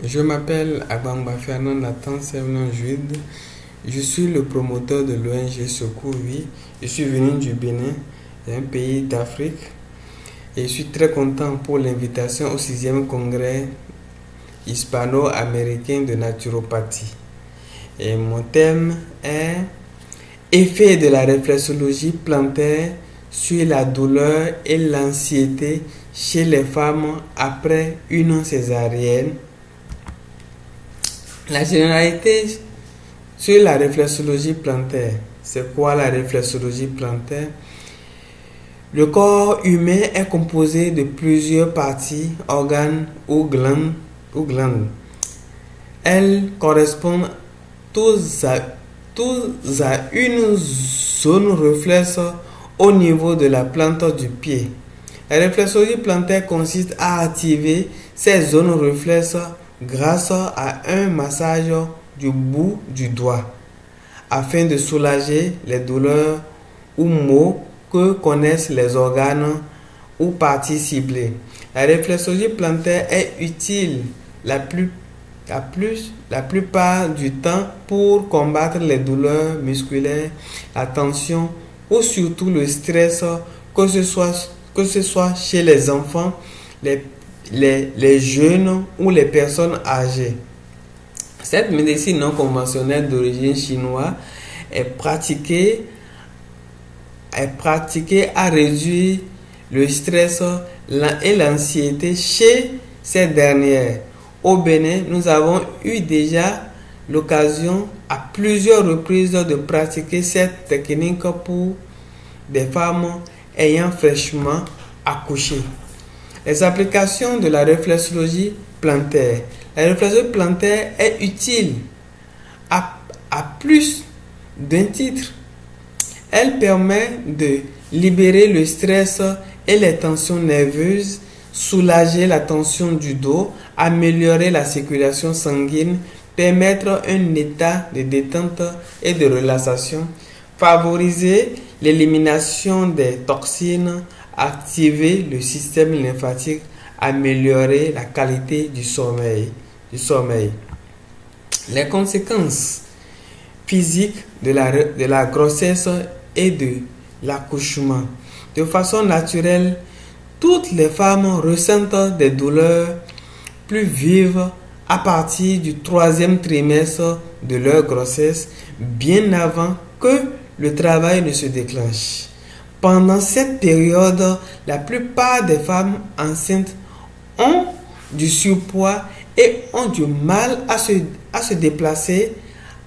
Je m'appelle Abamba Fernand Nathan Sevenon Jude. Je suis le promoteur de l'ONG Secours Vie. Je suis venu du Bénin, un pays d'Afrique. Et je suis très content pour l'invitation au 6e congrès hispano-américain de naturopathie. Et mon thème est effet de la réflexologie plantaire sur la douleur et l'anxiété chez les femmes après une césarienne. La généralité sur la réflexologie plantaire. C'est quoi la réflexologie plantaire? Le corps humain est composé de plusieurs parties, organes ou glandes. Elles correspondent tous à une zone réflexe au niveau de la plante du pied. La réflexologie plantaire consiste à activer ces zones réflexes grâce à un massage du bout du doigt afin de soulager les douleurs ou maux que connaissent les organes ou parties ciblées. La réflexologie plantaire est utile la plupart du temps pour combattre les douleurs musculaires, la tension ou surtout le stress, que ce soit chez les enfants, les jeunes ou les personnes âgées. Cette médecine non conventionnelle d'origine chinoise est pratiquée à réduire le stress et l'anxiété chez ces dernières. Au Bénin, nous avons eu déjà l'occasion à plusieurs reprises de pratiquer cette technique pour des femmes ayant fraîchement accouché. Les applications de la réflexologie plantaire. La réflexologie plantaire est utile à plus d'un titre. Elle permet de libérer le stress et les tensions nerveuses, soulager la tension du dos, améliorer la circulation sanguine, permettre un état de détente et de relaxation, favoriser l'élimination des toxines, activer le système lymphatique, améliorer la qualité du sommeil. Les conséquences physiques de la grossesse et de l'accouchement. De façon naturelle, toutes les femmes ressentent des douleurs plus vives à partir du 3e trimestre de leur grossesse, bien avant que le travail ne se déclenche. Pendant cette période, la plupart des femmes enceintes ont du surpoids et ont du mal à se déplacer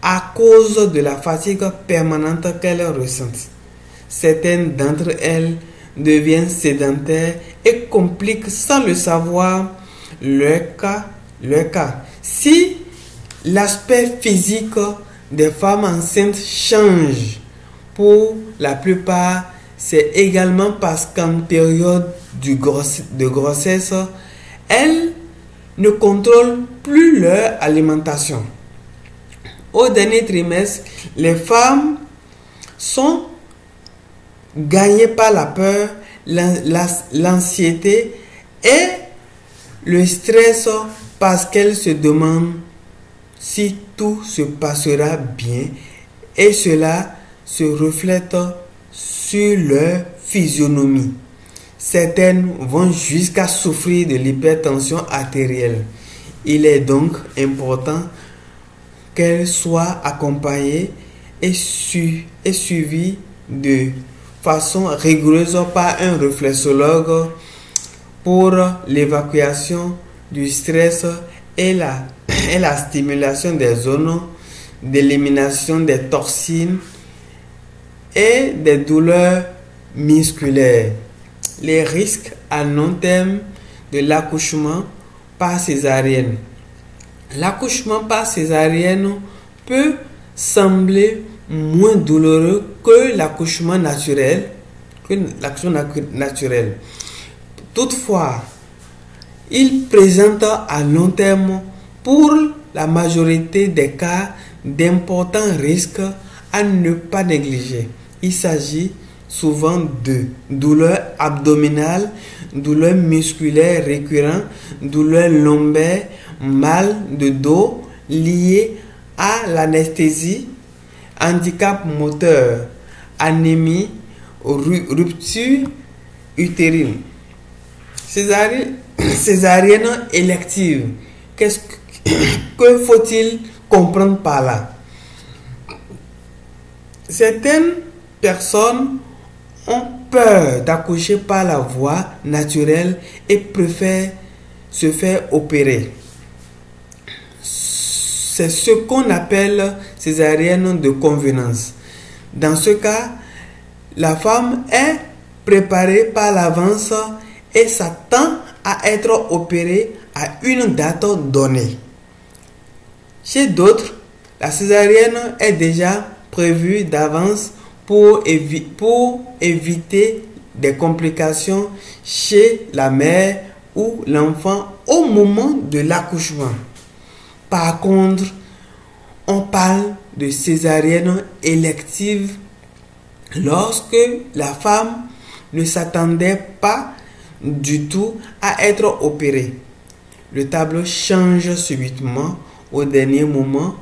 à cause de la fatigue permanente qu'elles ressentent. Certaines d'entre elles deviennent sédentaires et compliquent sans le savoir leur cas. Si l'aspect physique des femmes enceintes change, pour la plupart, c'est également parce qu'en période de grossesse, elles ne contrôlent plus leur alimentation. Au dernier trimestre, les femmes sont gagnées par la peur, l'anxiété et le stress parce qu'elles se demandent si tout se passera bien, et cela se reflète sur leur physionomie. Certaines vont jusqu'à souffrir de l'hypertension artérielle. Il est donc important qu'elles soient accompagnées et suivies de façon rigoureuse par un réflexologue pour l'évacuation du stress et la stimulation des zones d'élimination des toxines et des douleurs musculaires. Les risques à long terme de l'accouchement par césarienne. L'accouchement par césarienne peut sembler moins douloureux que l'accouchement naturel. Toutefois, il présente à long terme, pour la majorité des cas, d'importants risques à ne pas négliger. Il s'agit souvent de douleurs abdominales, douleurs musculaires récurrentes, douleurs lombaires, mal de dos liés à l'anesthésie, handicap moteur, anémie, rupture utérine. Césarienne élective. Que faut-il comprendre par là? Certaines personnes ont peur d'accoucher par la voie naturelle et préfèrent se faire opérer. C'est ce qu'on appelle césarienne de convenance. Dans ce cas, la femme est préparée par l'avance et s'attend à être opérée à une date donnée. Chez d'autres, la césarienne est déjà prévue d'avance pour éviter des complications chez la mère ou l'enfant au moment de l'accouchement. Par contre, on parle de césarienne élective lorsque la femme ne s'attendait pas du tout à être opérée. Le tableau change subitement au dernier moment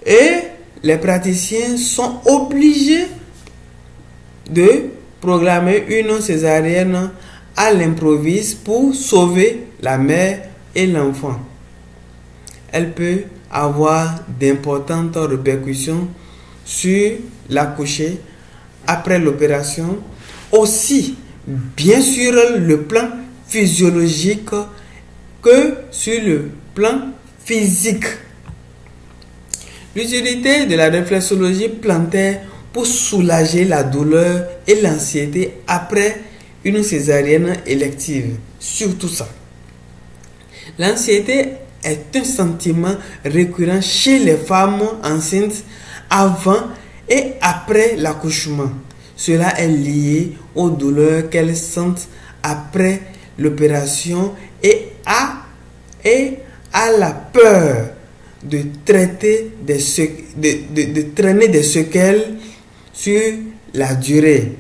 et les praticiens sont obligés de programmer une césarienne à l'improviste pour sauver la mère et l'enfant. Elle peut avoir d'importantes répercussions sur l'accouché après l'opération, aussi bien sur le plan physiologique que sur le plan physique. L'utilité de la réflexologie plantaire pour soulager la douleur et l'anxiété après une césarienne élective. Surtout ça. L'anxiété est un sentiment récurrent chez les femmes enceintes avant et après l'accouchement. Cela est lié aux douleurs qu'elles sentent après l'opération et à la peur de traîner des séquelles sur la durée.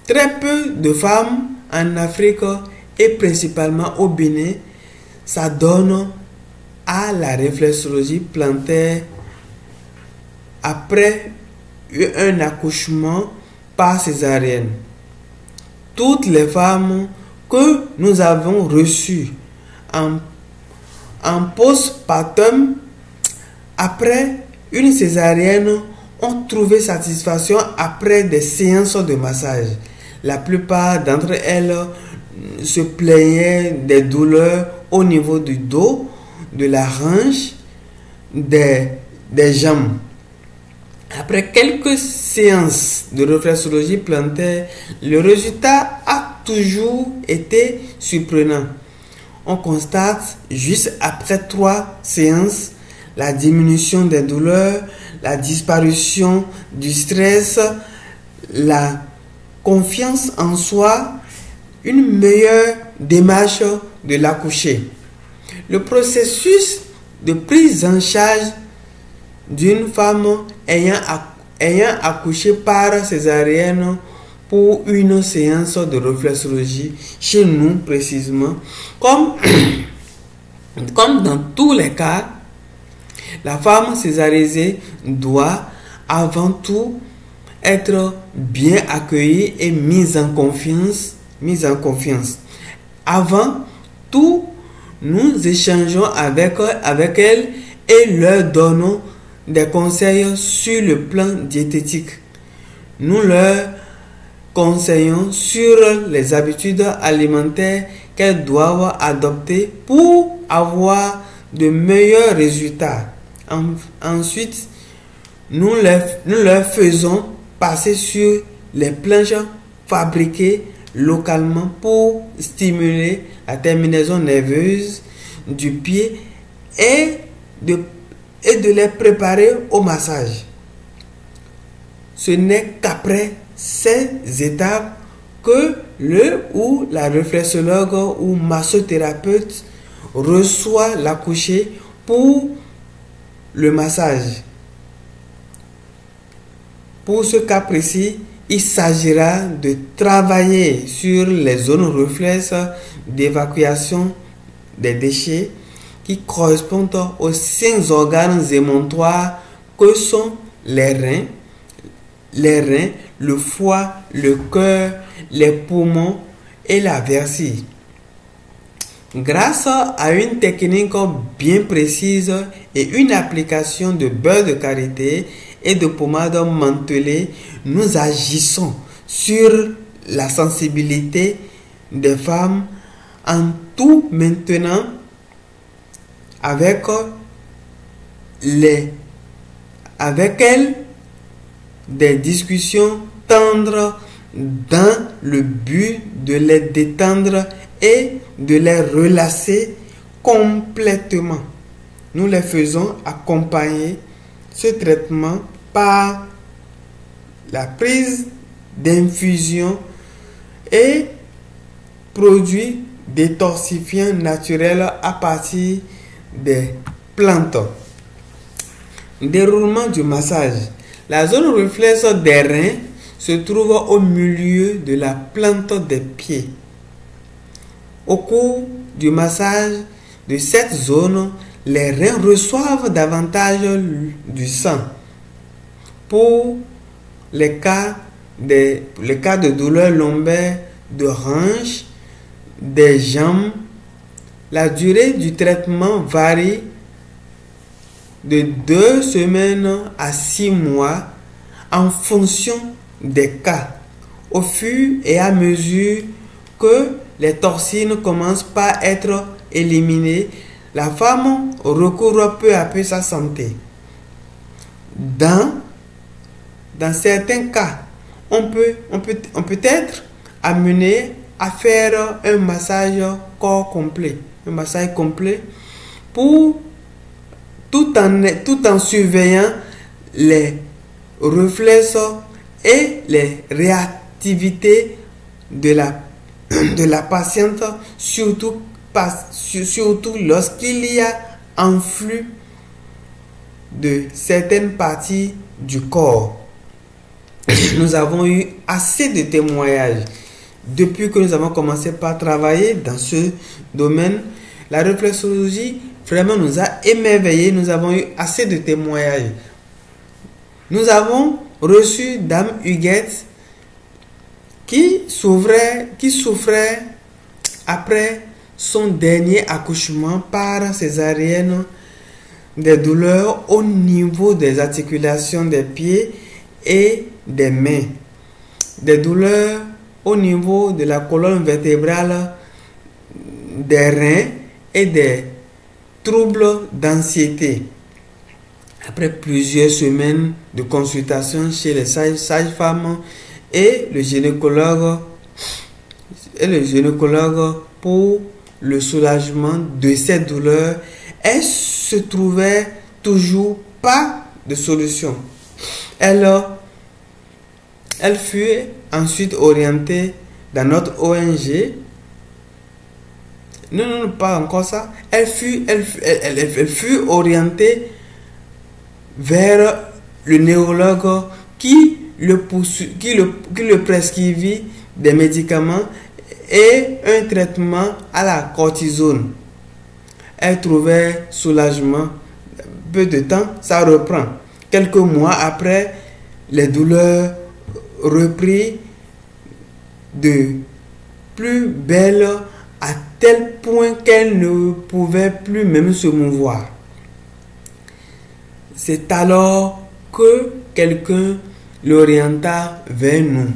Très peu de femmes en Afrique et principalement au Bénin s'adonnent à la réflexologie plantaire après un accouchement par césarienne. Toutes les femmes que nous avons reçues en postpartum après une césarienne ont trouvé satisfaction après des séances de massage. La plupart d'entre elles se plaignaient des douleurs au niveau du dos, de la hanche, des jambes. Après quelques séances de réflexologie plantaire, le résultat a toujours été surprenant. On constate juste après 3 séances la diminution des douleurs, la disparition du stress, la confiance en soi, une meilleure démarche de l'accouché. Le processus de prise en charge d'une femme ayant accouché par césarienne pour une séance de réflexologie, chez nous précisément, comme dans tous les cas, la femme césarisée doit avant tout être bien accueillie et mise en confiance. Avant tout, nous échangeons avec elle et leur donnons des conseils sur le plan diététique. Nous leur conseillons sur les habitudes alimentaires qu'elles doivent adopter pour avoir de meilleurs résultats. Ensuite, nous leur faisons passer sur les planches fabriquées localement pour stimuler la terminaison nerveuse du pied et de les préparer au massage. Ce n'est qu'après ces étapes que le ou la réflexologue ou massothérapeute reçoit l'accouché pour le massage. Pour ce cas précis, il s'agira de travailler sur les zones réflexes d'évacuation des déchets qui correspondent aux 5 organes émontoires que sont les reins, le foie, le cœur, les poumons et la vessie. Grâce à une technique bien précise et une application de beurre de karité et de pommade mentholée, nous agissons sur la sensibilité des femmes en tout maintenant avec elles des discussions tendres dans le but de les détendre et de les relâcher complètement. Nous les faisons accompagner ce traitement par la prise d'infusion et produits détoxifiants naturels à partir des plantes. Déroulement du massage. La zone réflexe des reins se trouve au milieu de la plante des pieds. Au cours du massage de cette zone, les reins reçoivent davantage du sang. Pour les cas de douleurs lombaires, de hanches, des jambes, la durée du traitement varie de 2 semaines à 6 mois en fonction des cas. Au fur et à mesure que les toxines commencent par être éliminées, la femme recouvre peu à peu sa santé. Dans certains cas, on peut être amené à faire un massage corps complet, pour tout en surveillant les réflexes et les réactivités de la patiente, surtout lorsqu'il y a un flux de certaines parties du corps. Nous avons eu assez de témoignages depuis que nous avons commencé par travailler dans ce domaine. La réflexologie vraiment nous a émerveillés. Nous avons eu assez de témoignages. Nous avons reçu Dame Huguette qui souffrait après son dernier accouchement par césarienne, des douleurs au niveau des articulations des pieds et des mains, des douleurs au niveau de la colonne vertébrale, des reins et des troubles d'anxiété. Après plusieurs semaines de consultation chez les sages-femmes et le gynécologue pour le soulagement de ces douleurs, elle se trouvait toujours pas de solution. Elle fut ensuite orientée dans notre ONG. Non, pas encore ça. Elle fut orientée vers le neurologue qui le prescrivit des médicaments et un traitement à la cortisone. Elle trouvait soulagement. Peu de temps, ça reprend. Quelques mois après, les douleurs reprirent de plus belle à tel point qu'elle ne pouvait plus même se mouvoir. C'est alors que quelqu'un l'orienta vers nous,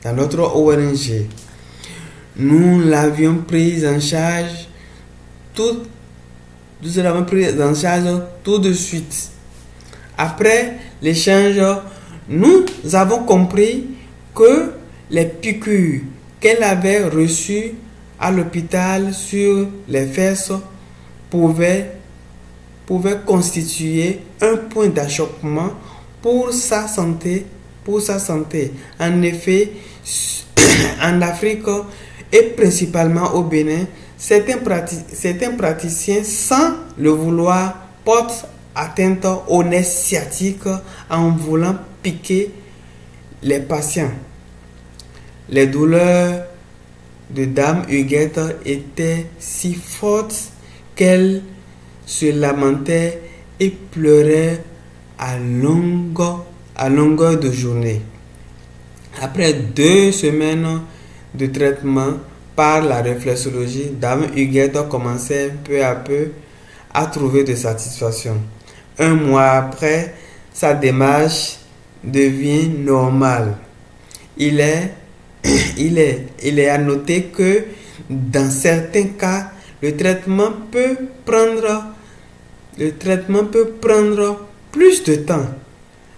dans notre ONG. Nous l'avions prise en charge tout de suite. Après l'échange, nous avons compris que les piqûres qu'elle avait reçues à l'hôpital sur les fesses pouvaient constituer un point d'achoppement pour sa santé. En effet, en Afrique et principalement au Bénin, certains praticiens, sans le vouloir, portent atteinte au nerf sciatique en voulant piquer les patients. Les douleurs de Dame Huguette étaient si fortes qu'elle se lamentait et pleurait à longueur de journée. Après 2 semaines de traitement par la réflexologie, Dame Huguette commençait peu à peu à trouver de satisfaction. 1 mois après, sa démarche devient normale. Il est à noter que dans certains cas, le traitement peut prendre plus de temps.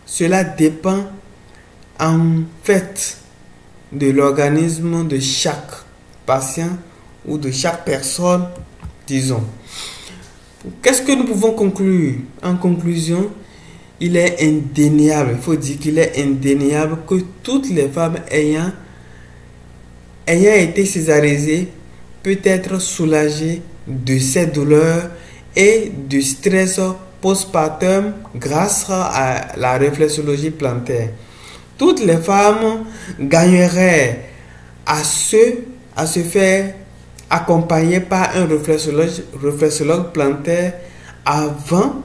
Cela dépend en fait de l'organisme de chaque patient ou de chaque personne, disons. Qu'est-ce que nous pouvons conclure? En conclusion, il est indéniable, il faut dire qu'il est indéniable que toutes les femmes ayant été césarisées peuvent être soulagées de ces douleurs et du stress postpartum grâce à la réflexologie plantaire. Toutes les femmes gagneraient à se faire accompagner par un réflexologue plantaire avant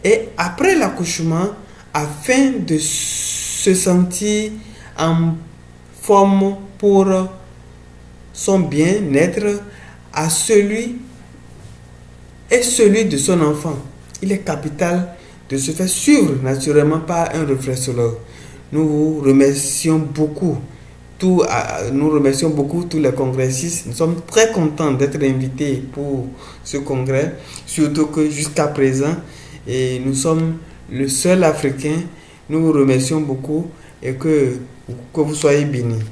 et après l'accouchement afin de se sentir en forme pour son bien-être à celui de son enfant. Il est capital de se faire suivre naturellement par un réflexologue. Nous remercions beaucoup tous les congressistes. Nous sommes très contents d'être invités pour ce congrès, surtout que jusqu'à présent, et nous sommes le seul Africain. Nous vous remercions beaucoup et que vous soyez bénis.